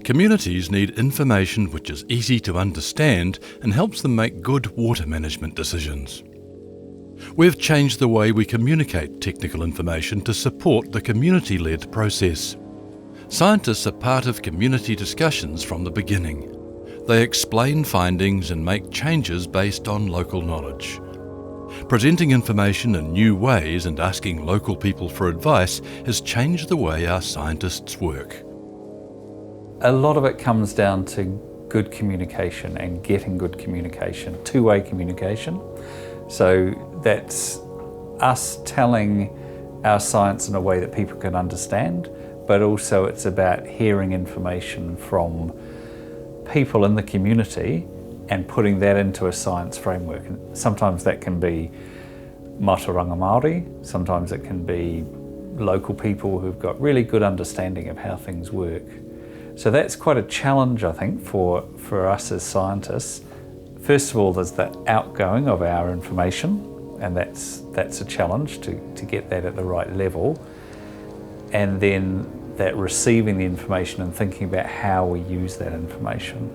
Communities need information which is easy to understand and helps them make good water management decisions. We've changed the way we communicate technical information to support the community-led process. Scientists are part of community discussions from the beginning. They explain findings and make changes based on local knowledge. Presenting information in new ways and asking local people for advice has changed the way our scientists work. A lot of it comes down to good communication and getting good communication, two-way communication. So that's us telling our science in a way that people can understand, but also it's about hearing information from people in the community and putting that into a science framework. And sometimes that can be Mātauranga Māori, sometimes it can be local people who've got really good understanding of how things work. So that's quite a challenge, I think, for us as scientists. First of all, there's the outgoing of our information, and that's a challenge to get that at the right level. And then that receiving the information and thinking about how we use that information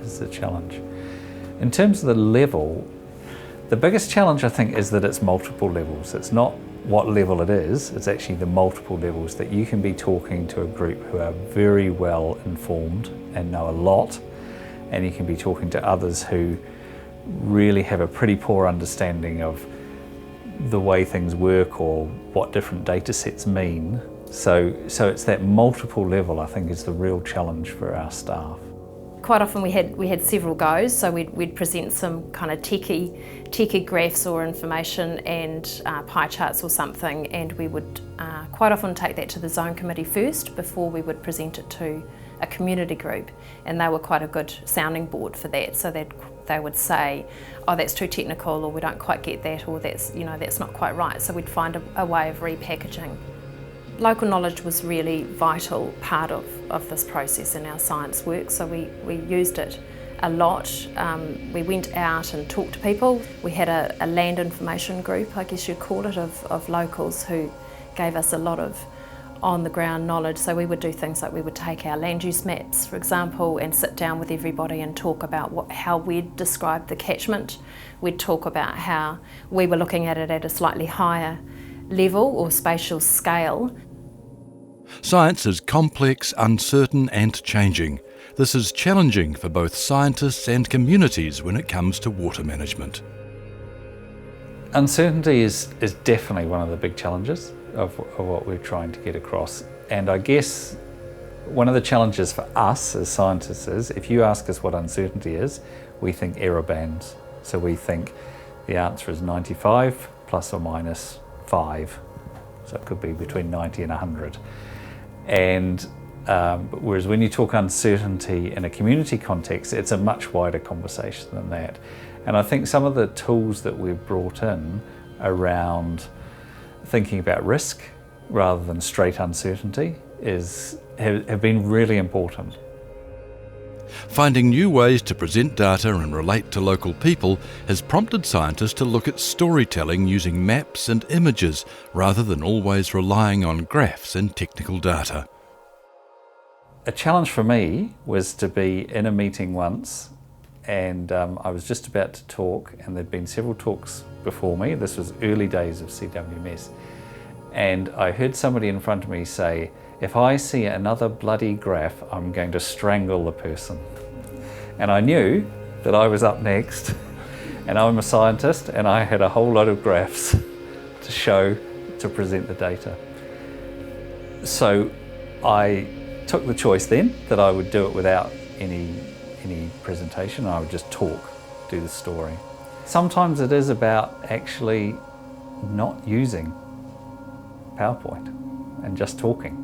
is the challenge. In terms of the level, the biggest challenge, I think, is that it's multiple levels. It's not what level it is, it's actually the multiple levels that you can be talking to a group who are very well informed and know a lot, and you can be talking to others who really have a pretty poor understanding of the way things work or what different data sets mean. So it's that multiple level, I think, is the real challenge for our staff. Quite often we had several goes, so we'd present some kind of techie graphs or information and pie charts or something, and we would quite often take that to the zone committee first before we would present it to a community group, and they were quite a good sounding board for that. So they would say, oh, that's too technical, or we don't quite get that, or that's not quite right. So we'd find a way of repackaging. Local knowledge was really vital part of this process in our science work, so we used it a lot. We went out and talked to people. We had a land information group, I guess you'd call it, of locals who gave us a lot of on-the-ground knowledge. So we would do things like we would take our land use maps, for example, and sit down with everybody and talk about how we'd describe the catchment. We'd talk about how we were looking at it at a slightly higher level or spatial scale. Science is complex, uncertain and changing. This is challenging for both scientists and communities when it comes to water management. Uncertainty is definitely one of the big challenges of what we're trying to get across. And I guess one of the challenges for us as scientists is, if you ask us what uncertainty is, we think error bands. So we think the answer is 95 plus or minus 5. So it could be between 90 and 100. And whereas when you talk uncertainty in a community context, it's a much wider conversation than that. And I think some of the tools that we've brought in around thinking about risk rather than straight uncertainty have been really important. Finding new ways to present data and relate to local people has prompted scientists to look at storytelling using maps and images rather than always relying on graphs and technical data. A challenge for me was to be in a meeting once, and I was just about to talk, and there'd been several talks before me. This was early days of CWMS, and I heard somebody in front of me say, "If I see another bloody graph, I'm going to strangle the person." And I knew that I was up next, and I'm a scientist, and I had a whole lot of graphs to present the data. So I took the choice then that I would do it without any presentation. I would just talk, do the story. Sometimes it is about actually not using PowerPoint and just talking.